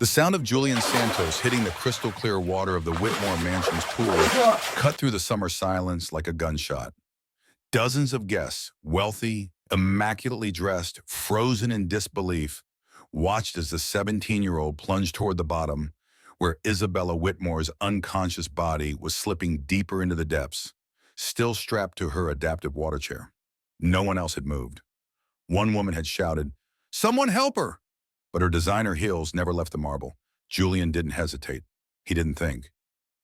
The sound of Julian Santos hitting the crystal-clear water of the Whitmore Mansion's pool cut through the summer silence like a gunshot. Dozens of guests, wealthy, immaculately dressed, frozen in disbelief, watched as the 17-year-old plunged toward the bottom, where Isabella Whitmore's unconscious body was slipping deeper into the depths, still strapped to her adaptive water chair. No one else had moved. One woman had shouted, "Someone help her!" But her designer heels never left the marble. Julian didn't hesitate. He didn't think.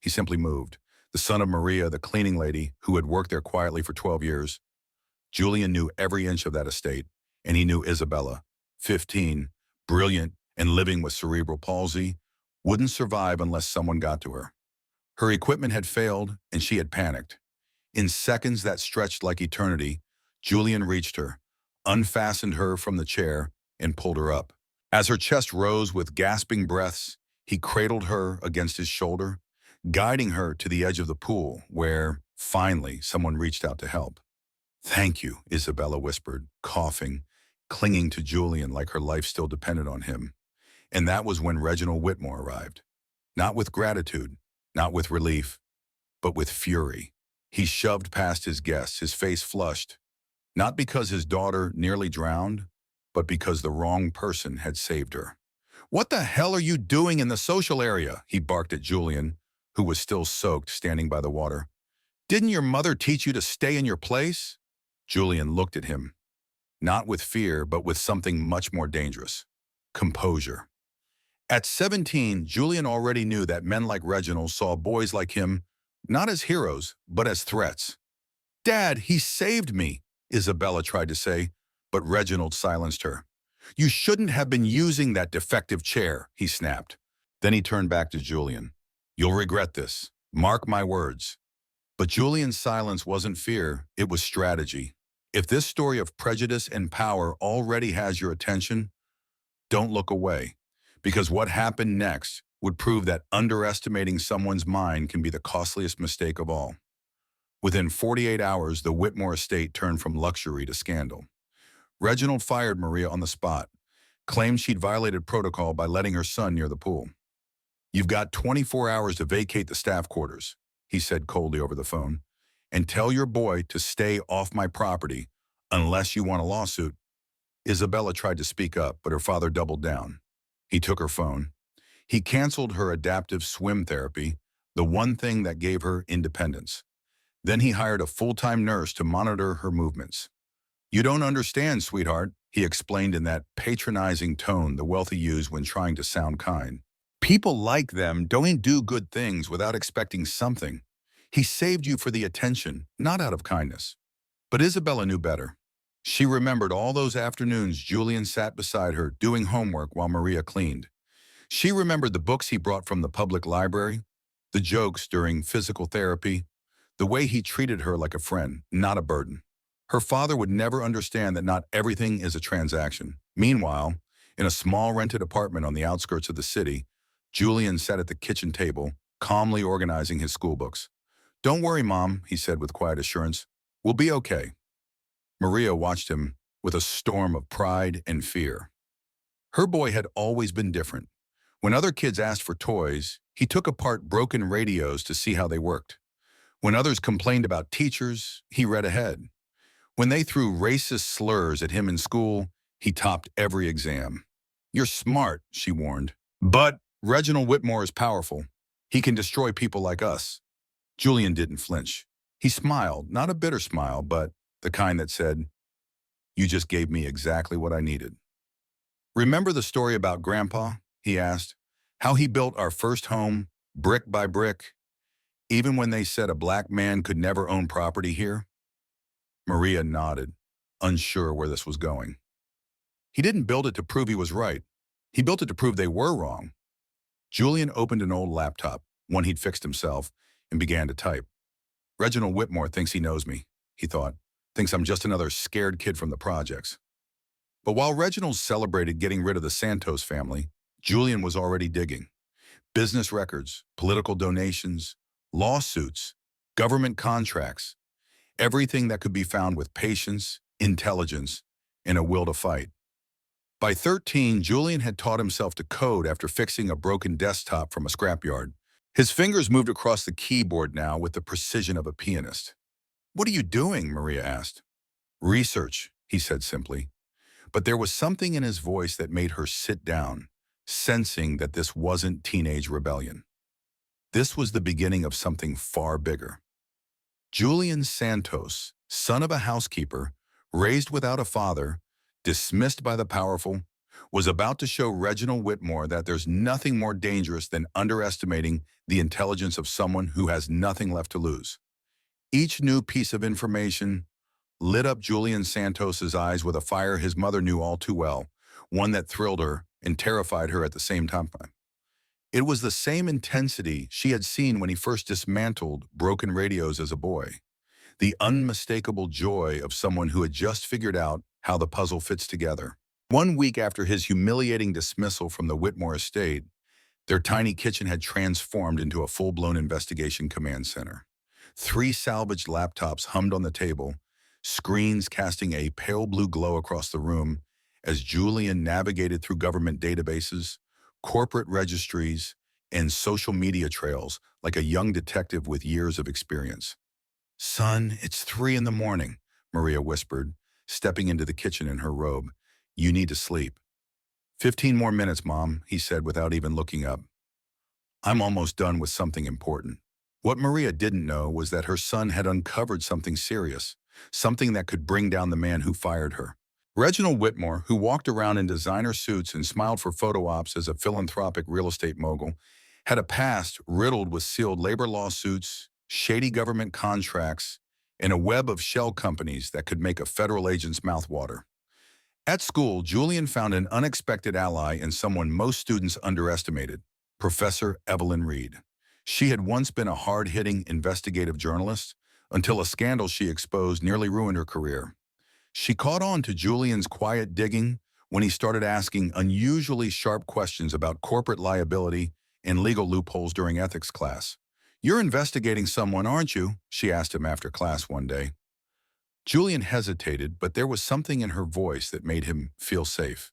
He simply moved. The son of Maria, the cleaning lady, who had worked there quietly for 12 years. Julian knew every inch of that estate, and he knew Isabella, 15, brilliant, and living with cerebral palsy, wouldn't survive unless someone got to her. Her equipment had failed, and she had panicked. In seconds that stretched like eternity, Julian reached her, unfastened her from the chair, and pulled her up. As her chest rose with gasping breaths, he cradled her against his shoulder, guiding her to the edge of the pool where, finally, someone reached out to help. "Thank you," Isabella whispered, coughing, clinging to Julian like her life still depended on him. And that was when Reginald Whitmore arrived. Not with gratitude, not with relief, but with fury. He shoved past his guests, his face flushed, not because his daughter nearly drowned, but because the wrong person had saved her. "What the hell are you doing in the social area?" he barked at Julian, who was still soaked, standing by the water. "Didn't your mother teach you to stay in your place?" Julian looked at him, not with fear, but with something much more dangerous: composure. At 17, Julian already knew that men like Reginald saw boys like him not as heroes, but as threats. "Dad, he saved me," Isabella tried to say, but Reginald silenced her. "You shouldn't have been using that defective chair," he snapped. Then he turned back to Julian. "You'll regret this. Mark my words." But Julian's silence wasn't fear, it was strategy. If this story of prejudice and power already has your attention, don't look away, because what happened next would prove that underestimating someone's mind can be the costliest mistake of all. Within 48 hours, the Whitmore estate turned from luxury to scandal. Reginald fired Maria on the spot, claimed she'd violated protocol by letting her son near the pool. "You've got 24 hours to vacate the staff quarters," he said coldly over the phone, "and tell your boy to stay off my property unless you want a lawsuit." Isabella tried to speak up, but her father doubled down. He took her phone. He canceled her adaptive swim therapy, the one thing that gave her independence. Then he hired a full-time nurse to monitor her movements. "You don't understand, sweetheart," he explained in that patronizing tone the wealthy use when trying to sound kind. "People like them don't do good things without expecting something. He saved you for the attention, not out of kindness." But Isabella knew better. She remembered all those afternoons Julian sat beside her doing homework while Maria cleaned. She remembered the books he brought from the public library, the jokes during physical therapy, the way he treated her like a friend, not a burden. Her father would never understand that not everything is a transaction. Meanwhile, in a small rented apartment on the outskirts of the city, Julian sat at the kitchen table, calmly organizing his schoolbooks. "Don't worry, Mom," he said with quiet assurance. "We'll be okay." Maria watched him with a storm of pride and fear. Her boy had always been different. When other kids asked for toys, he took apart broken radios to see how they worked. When others complained about teachers, he read ahead. When they threw racist slurs at him in school, he topped every exam. "You're smart," she warned. "But Reginald Whitmore is powerful. He can destroy people like us." Julian didn't flinch. He smiled, not a bitter smile, but the kind that said, "You just gave me exactly what I needed." "Remember the story about Grandpa?" he asked. "How he built our first home, brick by brick, even when they said a black man could never own property here?" Maria nodded, unsure where this was going. "He didn't build it to prove he was right. He built it to prove they were wrong." Julian opened an old laptop, one he'd fixed himself, and began to type. "Reginald Whitmore thinks he knows me," he thought. "Thinks I'm just another scared kid from the projects." But while Reginald celebrated getting rid of the Santos family, Julian was already digging. Business records, political donations, lawsuits, government contracts, everything that could be found with patience, intelligence, and a will to fight. By 13, Julian had taught himself to code after fixing a broken desktop from a scrapyard. His fingers moved across the keyboard now with the precision of a pianist. "What are you doing?" Maria asked. "Research," he said simply. But there was something in his voice that made her sit down, sensing that this wasn't teenage rebellion. This was the beginning of something far bigger. Julian Santos, son of a housekeeper, raised without a father, dismissed by the powerful, was about to show Reginald Whitmore that there's nothing more dangerous than underestimating the intelligence of someone who has nothing left to lose. Each new piece of information lit up Julian Santos's eyes with a fire his mother knew all too well, one that thrilled her and terrified her at the same time. It was the same intensity she had seen when he first dismantled broken radios as a boy, the unmistakable joy of someone who had just figured out how the puzzle fits together. 1 week after his humiliating dismissal from the Whitmore estate, their tiny kitchen had transformed into a full-blown investigation command center. 3 salvaged laptops hummed on the table, screens casting a pale blue glow across the room as Julian navigated through government databases, corporate registries, and social media trails like a young detective with years of experience. "Son, it's 3 in the morning," Maria whispered, stepping into the kitchen in her robe. "You need to sleep." "15 more minutes, Mom," he said without even looking up. "I'm almost done with something important." What Maria didn't know was that her son had uncovered something serious, something that could bring down the man who fired her. Reginald Whitmore, who walked around in designer suits and smiled for photo ops as a philanthropic real estate mogul, had a past riddled with sealed labor lawsuits, shady government contracts, and a web of shell companies that could make a federal agent's mouth water. At school, Julian found an unexpected ally in someone most students underestimated, Professor Evelyn Reed. She had once been a hard-hitting investigative journalist until a scandal she exposed nearly ruined her career. She caught on to Julian's quiet digging when he started asking unusually sharp questions about corporate liability and legal loopholes during ethics class. "You're investigating someone, aren't you?" she asked him after class one day. Julian hesitated, but there was something in her voice that made him feel safe.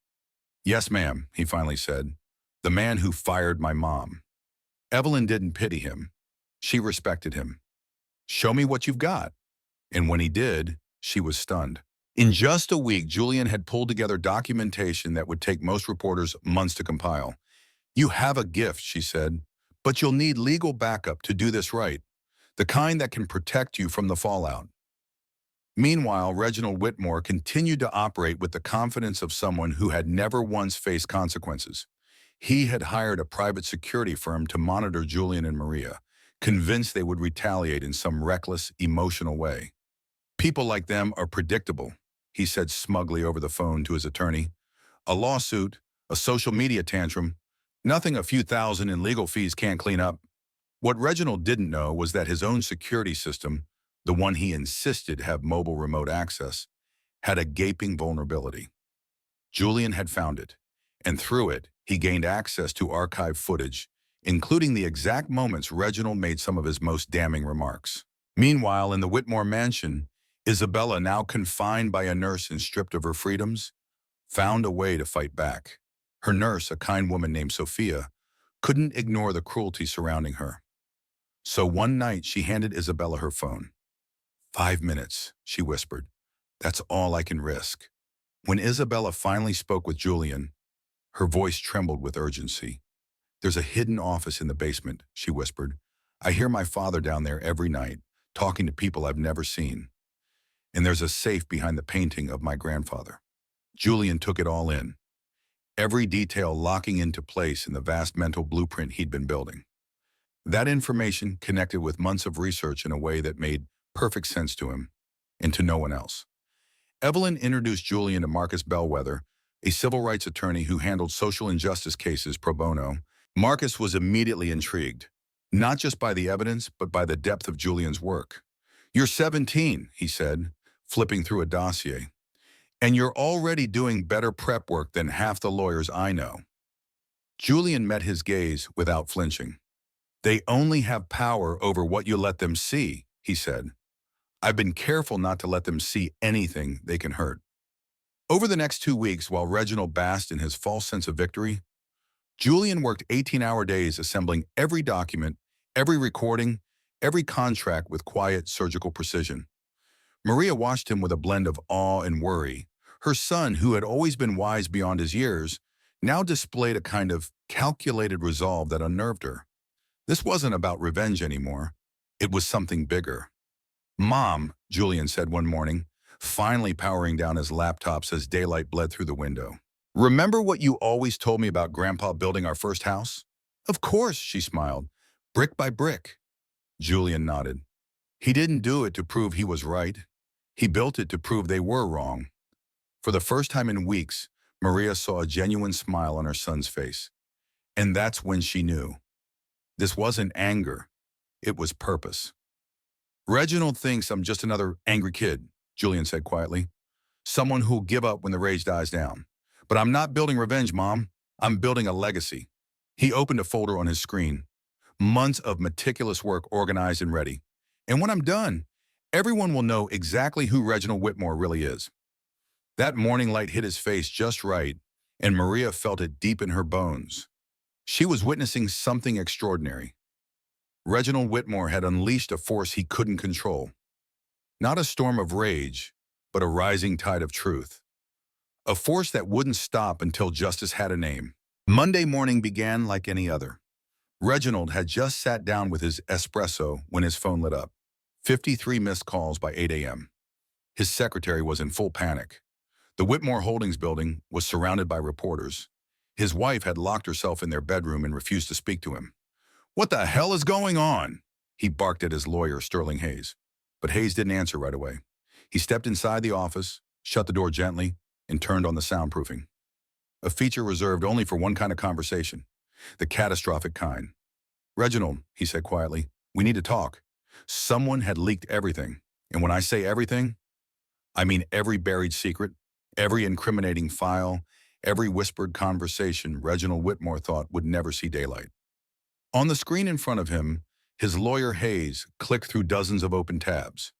"Yes, ma'am," he finally said. "The man who fired my mom." Evelyn didn't pity him. She respected him. "Show me what you've got." And when he did, she was stunned. In just a week, Julian had pulled together documentation that would take most reporters months to compile. "You have a gift," she said, "but you'll need legal backup to do this right, the kind that can protect you from the fallout." Meanwhile, Reginald Whitmore continued to operate with the confidence of someone who had never once faced consequences. He had hired a private security firm to monitor Julian and Maria, convinced they would retaliate in some reckless, emotional way. "People like them are predictable," he said smugly over the phone to his attorney. "A lawsuit, a social media tantrum, nothing a few thousand in legal fees can't clean up." What Reginald didn't know was that his own security system, the one he insisted have mobile remote access, had a gaping vulnerability. Julian had found it, and through it, he gained access to archived footage, including the exact moments Reginald made some of his most damning remarks. Meanwhile, in the Whitmore mansion, Isabella, now confined by a nurse and stripped of her freedoms, found a way to fight back. Her nurse, a kind woman named Sophia, couldn't ignore the cruelty surrounding her. So one night, she handed Isabella her phone. "5 minutes," she whispered. "That's all I can risk." When Isabella finally spoke with Julian, her voice trembled with urgency. "There's a hidden office in the basement," she whispered. "I hear my father down there every night, talking to people I've never seen. And there's a safe behind the painting of my grandfather." Julian took it all in, every detail locking into place in the vast mental blueprint he'd been building. That information connected with months of research in a way that made perfect sense to him and to no one else. Evelyn introduced Julian to Marcus Bellwether, a civil rights attorney who handled social injustice cases pro bono. Marcus was immediately intrigued, not just by the evidence, but by the depth of Julian's work. "You're 17, he said, flipping through a dossier, "and you're already doing better prep work than half the lawyers I know." Julian met his gaze without flinching. "They only have power over what you let them see," he said. "I've been careful not to let them see anything they can hurt." Over the next 2 weeks, while Reginald basked in his false sense of victory, Julian worked 18-hour days assembling every document, every recording, every contract with quiet surgical precision. Maria watched him with a blend of awe and worry. Her son, who had always been wise beyond his years, now displayed a kind of calculated resolve that unnerved her. This wasn't about revenge anymore. It was something bigger. "Mom," Julian said one morning, finally powering down his laptop as daylight bled through the window. "Remember what you always told me about Grandpa building our first house?" "Of course," she smiled. "Brick by brick." Julian nodded. He didn't do it to prove he was right. He built it to prove they were wrong. For the first time in weeks, Maria saw a genuine smile on her son's face. And that's when she knew. This wasn't anger. It was purpose. "Reginald thinks I'm just another angry kid," Julian said quietly. "Someone who'll give up when the rage dies down. But I'm not building revenge, Mom. I'm building a legacy." He opened a folder on his screen. Months of meticulous work organized and ready. "And when I'm done, everyone will know exactly who Reginald Whitmore really is." That morning light hit his face just right, and Maria felt it deep in her bones. She was witnessing something extraordinary. Reginald Whitmore had unleashed a force he couldn't control. Not a storm of rage, but a rising tide of truth. A force that wouldn't stop until justice had a name. Monday morning began like any other. Reginald had just sat down with his espresso when his phone lit up. 53 missed calls by 8 a.m. His secretary was in full panic. The Whitmore Holdings building was surrounded by reporters. His wife had locked herself in their bedroom and refused to speak to him. "What the hell is going on?" he barked at his lawyer, Sterling Hayes. But Hayes didn't answer right away. He stepped inside the office, shut the door gently, and turned on the soundproofing. A feature reserved only for one kind of conversation, the catastrophic kind. "Reginald," he said quietly, "we need to talk. Someone had leaked everything. And when I say everything, I mean every buried secret, every incriminating file, every whispered conversation Reginald Whitmore thought would never see daylight." On the screen in front of him, his lawyer Hayes clicked through dozens of open tabs.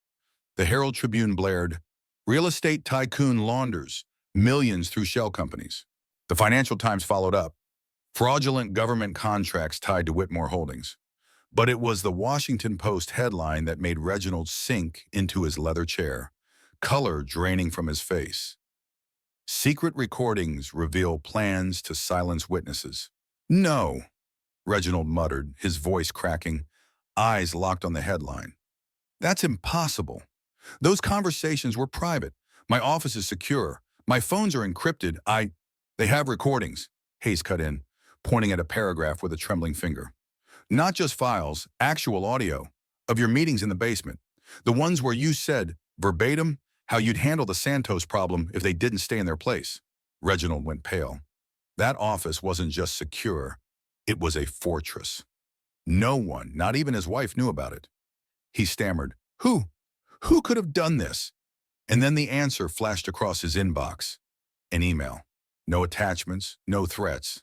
The Herald Tribune blared, "Real estate tycoon launders millions through shell companies." The Financial Times followed up, "Fraudulent government contracts tied to Whitmore Holdings." But it was the Washington Post headline that made Reginald sink into his leather chair, color draining from his face. "Secret recordings reveal plans to silence witnesses." "No," Reginald muttered, his voice cracking, eyes locked on the headline. "That's impossible. Those conversations were private. My office is secure. My phones are encrypted. They have recordings," Hayes cut in, pointing at a paragraph with a trembling finger. "Not just files, actual audio, of your meetings in the basement. The ones where you said, verbatim, how you'd handle the Santos problem if they didn't stay in their place." Reginald went pale. That office wasn't just secure, it was a fortress. No one, not even his wife, knew about it. He stammered, Who? Who could have done this?" And then the answer flashed across his inbox. An email. No attachments, no threats.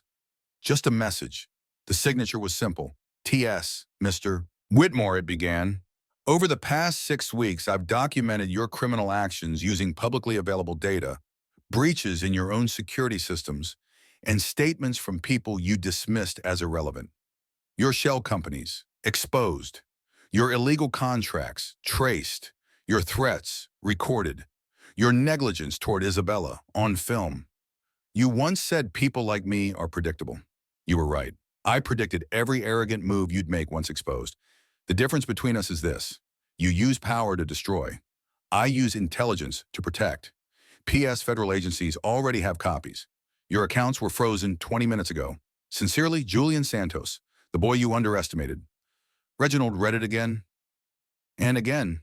Just a message. The signature was simple. "T.S., Mr. Whitmore," it began. "Over the past 6 weeks, I've documented your criminal actions using publicly available data, breaches in your own security systems, and statements from people you dismissed as irrelevant. Your shell companies, exposed. Your illegal contracts, traced. Your threats, recorded. Your negligence toward Isabella, on film. You once said people like me are predictable. You were right. I predicted every arrogant move you'd make once exposed. The difference between us is this. You use power to destroy. I use intelligence to protect. P.S. Federal agencies already have copies. Your accounts were frozen 20 minutes ago. Sincerely, Julian Santos, the boy you underestimated." Reginald read it again, and again,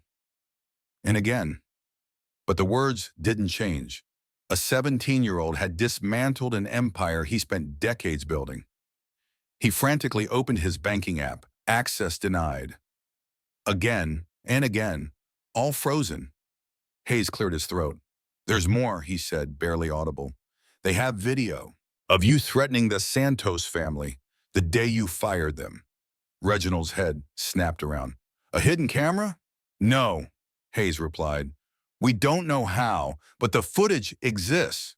and again. But the words didn't change. A 17-year-old had dismantled an empire he spent decades building. He frantically opened his banking app, access denied. Again and again, all frozen. Hayes cleared his throat. "There's more," he said, barely audible. "They have video of you threatening the Santos family the day you fired them." Reginald's head snapped around. "A hidden camera?" "No," Hayes replied. We don't know how, but the footage exists.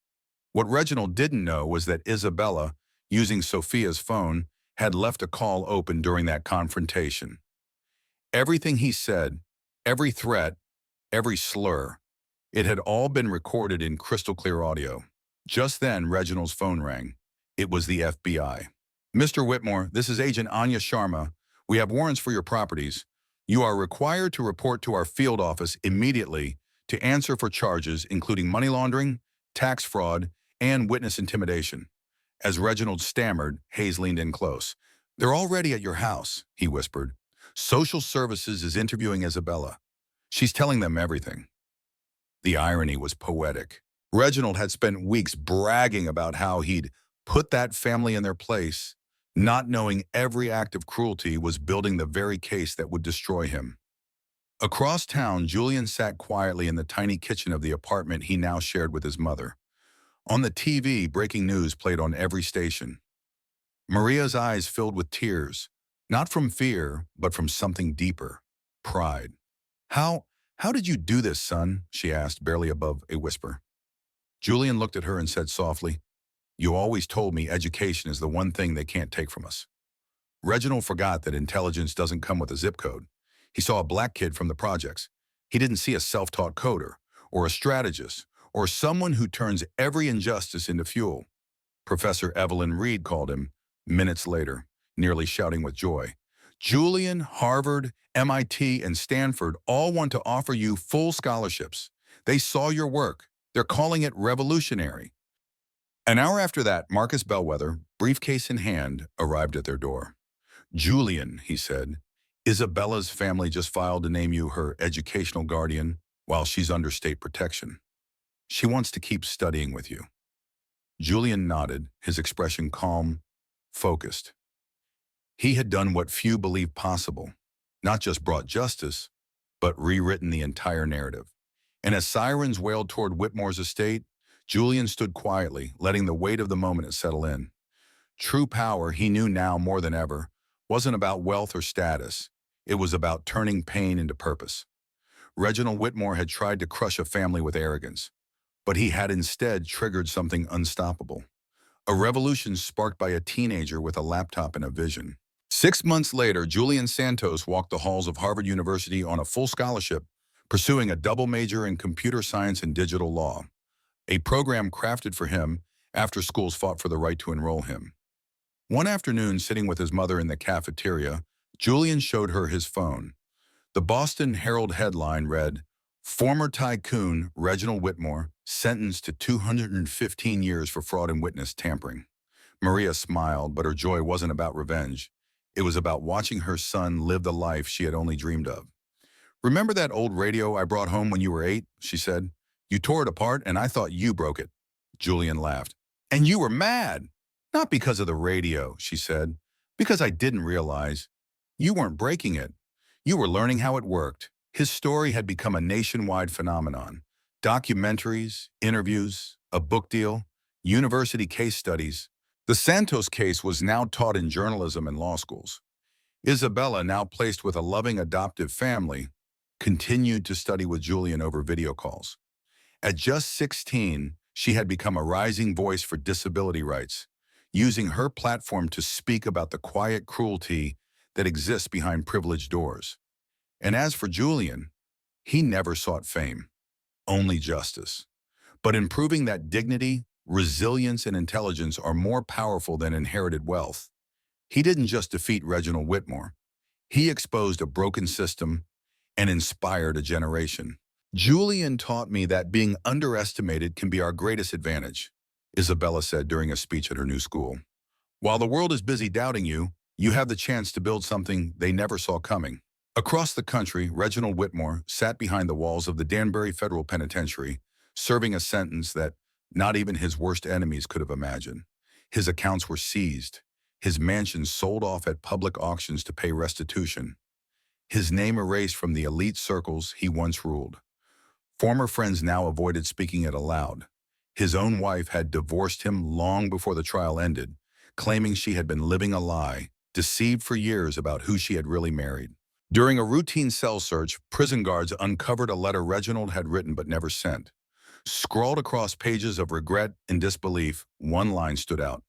What Reginald didn't know was that Isabella, using Sophia's phone, had left a call open during that confrontation. Everything he said, every threat, every slur, it had all been recorded in crystal clear audio. Just then, Reginald's phone rang. It was the FBI. Mr. Whitmore, this is Agent Anya Sharma. We have warrants for your properties. You are required to report to our field office immediately to answer for charges including money laundering, tax fraud, and witness intimidation. As Reginald stammered, Hayes leaned in close. They're already at your house, he whispered. Social Services is interviewing Isabella. She's telling them everything. The irony was poetic. Reginald had spent weeks bragging about how he'd put that family in their place, not knowing every act of cruelty was building the very case that would destroy him. Across town, Julian sat quietly in the tiny kitchen of the apartment he now shared with his mother. On the TV, breaking news played on every station. Maria's eyes filled with tears, not from fear, but from something deeper, pride. How did you do this, son? She asked, barely above a whisper. Julian looked at her and said softly, You always told me education is the one thing they can't take from us. Reginald forgot that intelligence doesn't come with a zip code. He saw a black kid from the projects. He didn't see a self-taught coder, or a strategist, or someone who turns every injustice into fuel. Professor Evelyn Reed called him, minutes later, nearly shouting with joy. Julian, Harvard, MIT, and Stanford all want to offer you full scholarships. They saw your work. They're calling it revolutionary. An hour after that, Marcus Bellwether, briefcase in hand, arrived at their door. Julian, he said, Isabella's family just filed to name you her educational guardian while she's under state protection. She wants to keep studying with you. Julian nodded, his expression calm, focused. He had done what few believed possible, not just brought justice, but rewritten the entire narrative. And as sirens wailed toward Whitmore's estate, Julian stood quietly, letting the weight of the moment settle in. True power, he knew now more than ever, wasn't about wealth or status. It was about turning pain into purpose. Reginald Whitmore had tried to crush a family with arrogance, but he had instead triggered something unstoppable. A revolution sparked by a teenager with a laptop and a vision. 6 months later, Julian Santos walked the halls of Harvard University on a full scholarship, pursuing a double major in computer science and digital law, a program crafted for him after schools fought for the right to enroll him. One afternoon, sitting with his mother in the cafeteria, Julian showed her his phone. The Boston Herald headline read, Former tycoon Reginald Whitmore sentenced to 215 years for fraud and witness tampering. Maria smiled, but her joy wasn't about revenge. It was about watching her son live the life she had only dreamed of. Remember that old radio I brought home when you were 8? She said. You tore it apart and I thought you broke it. Julian laughed. And you were mad. Not because of the radio, she said. Because I didn't realize. You weren't breaking it. You were learning how it worked. His story had become a nationwide phenomenon. Documentaries, interviews, a book deal, university case studies. The Santos case was now taught in journalism and law schools. Isabella, now placed with a loving adoptive family, continued to study with Julian over video calls. At just 16, she had become a rising voice for disability rights, using her platform to speak about the quiet cruelty that exists behind privileged doors. And as for Julian, he never sought fame, only justice. But in proving that dignity, resilience, and intelligence are more powerful than inherited wealth, he didn't just defeat Reginald Whitmore. He exposed a broken system and inspired a generation. Julian taught me that being underestimated can be our greatest advantage, Isabella said during a speech at her new school. While the world is busy doubting you, you have the chance to build something they never saw coming. Across the country, Reginald Whitmore sat behind the walls of the Danbury Federal Penitentiary, serving a sentence that not even his worst enemies could have imagined. His accounts were seized, his mansion sold off at public auctions to pay restitution, his name erased from the elite circles he once ruled. Former friends now avoided speaking it aloud. His own wife had divorced him long before the trial ended, claiming she had been living a lie, deceived for years about who she had really married. During a routine cell search, prison guards uncovered a letter Reginald had written but never sent. Scrawled across pages of regret and disbelief, one line stood out.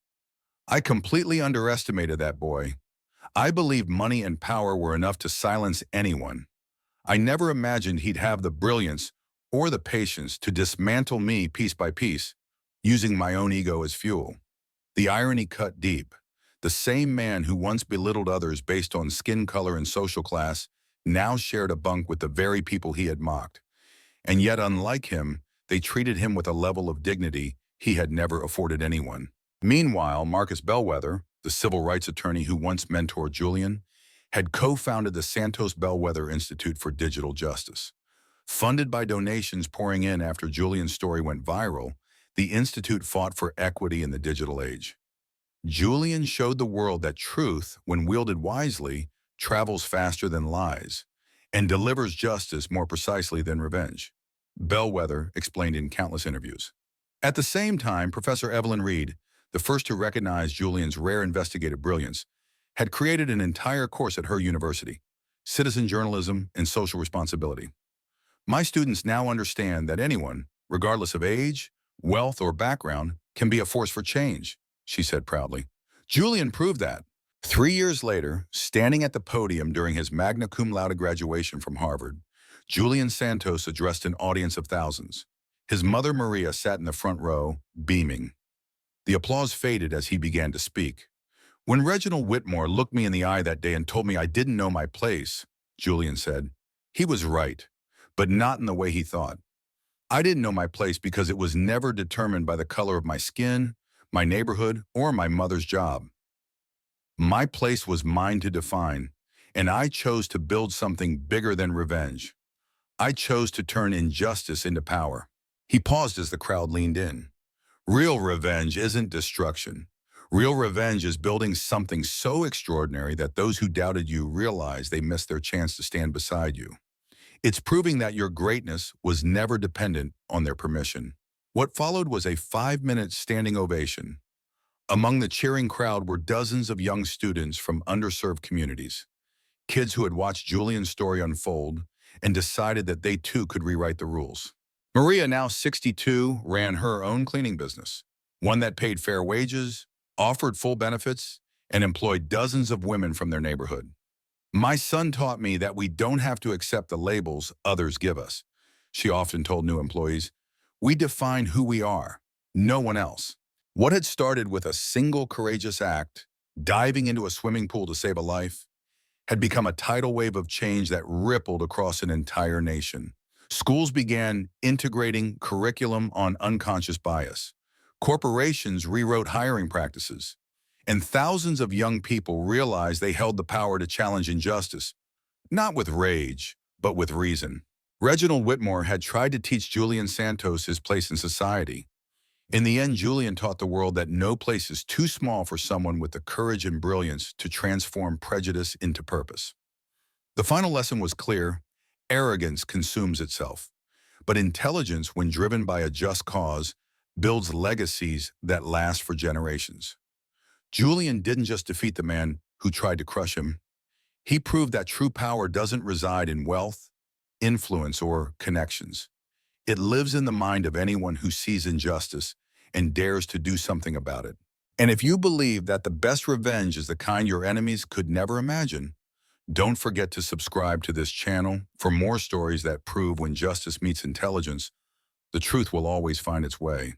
"I completely underestimated that boy. I believed money and power were enough to silence anyone. I never imagined he'd have the brilliance or the patience to dismantle me piece by piece, using my own ego as fuel." The irony cut deep. The same man who once belittled others based on skin color and social class now shared a bunk with the very people he had mocked. And yet, unlike him, they treated him with a level of dignity he had never afforded anyone. Meanwhile, Marcus Bellwether, the civil rights attorney who once mentored Julian, had co-founded the Santos Bellwether Institute for Digital Justice. Funded by donations pouring in after Julian's story went viral, the institute fought for equity in the digital age. Julian showed the world that truth, when wielded wisely, travels faster than lies and delivers justice more precisely than revenge, Bellwether explained in countless interviews. At the same time, Professor Evelyn Reed, the first to recognize Julian's rare investigative brilliance, had created an entire course at her university, Citizen Journalism and Social Responsibility. "My students now understand that anyone, regardless of age, wealth, or background, can be a force for change," she said proudly. Julian proved that. 3 years later, standing at the podium during his magna cum laude graduation from Harvard, Julian Santos addressed an audience of thousands. His mother Maria sat in the front row, beaming. The applause faded as he began to speak. "When Reginald Whitmore looked me in the eye that day and told me I didn't know my place," Julian said, "he was right, but not in the way he thought. I didn't know my place because it was never determined by the color of my skin, my neighborhood, or my mother's job. My place was mine to define, and I chose to build something bigger than revenge. I chose to turn injustice into power." He paused as the crowd leaned in. "Real revenge isn't destruction. Real revenge is building something so extraordinary that those who doubted you realize they missed their chance to stand beside you. It's proving that your greatness was never dependent on their permission." What followed was a 5-minute standing ovation. Among the cheering crowd were dozens of young students from underserved communities, kids who had watched Julian's story unfold and decided that they too could rewrite the rules. Maria, now 62, ran her own cleaning business, one that paid fair wages, offered full benefits, and employed dozens of women from their neighborhood. "My son taught me that we don't have to accept the labels others give us," she often told new employees. "We define who we are, no one else." What had started with a single courageous act, diving into a swimming pool to save a life, had become a tidal wave of change that rippled across an entire nation. Schools began integrating curriculum on unconscious bias. Corporations rewrote hiring practices, and thousands of young people realized they held the power to challenge injustice, not with rage, but with reason. Reginald Whitmore had tried to teach Julian Santos his place in society. In the end, Julian taught the world that no place is too small for someone with the courage and brilliance to transform prejudice into purpose. The final lesson was clear: arrogance consumes itself, but intelligence, when driven by a just cause, builds legacies that last for generations. Julian didn't just defeat the man who tried to crush him. He proved that true power doesn't reside in wealth, influence, or connections. It lives in the mind of anyone who sees injustice and dares to do something about it. And if you believe that the best revenge is the kind your enemies could never imagine, don't forget to subscribe to this channel for more stories that prove when justice meets intelligence, the truth will always find its way.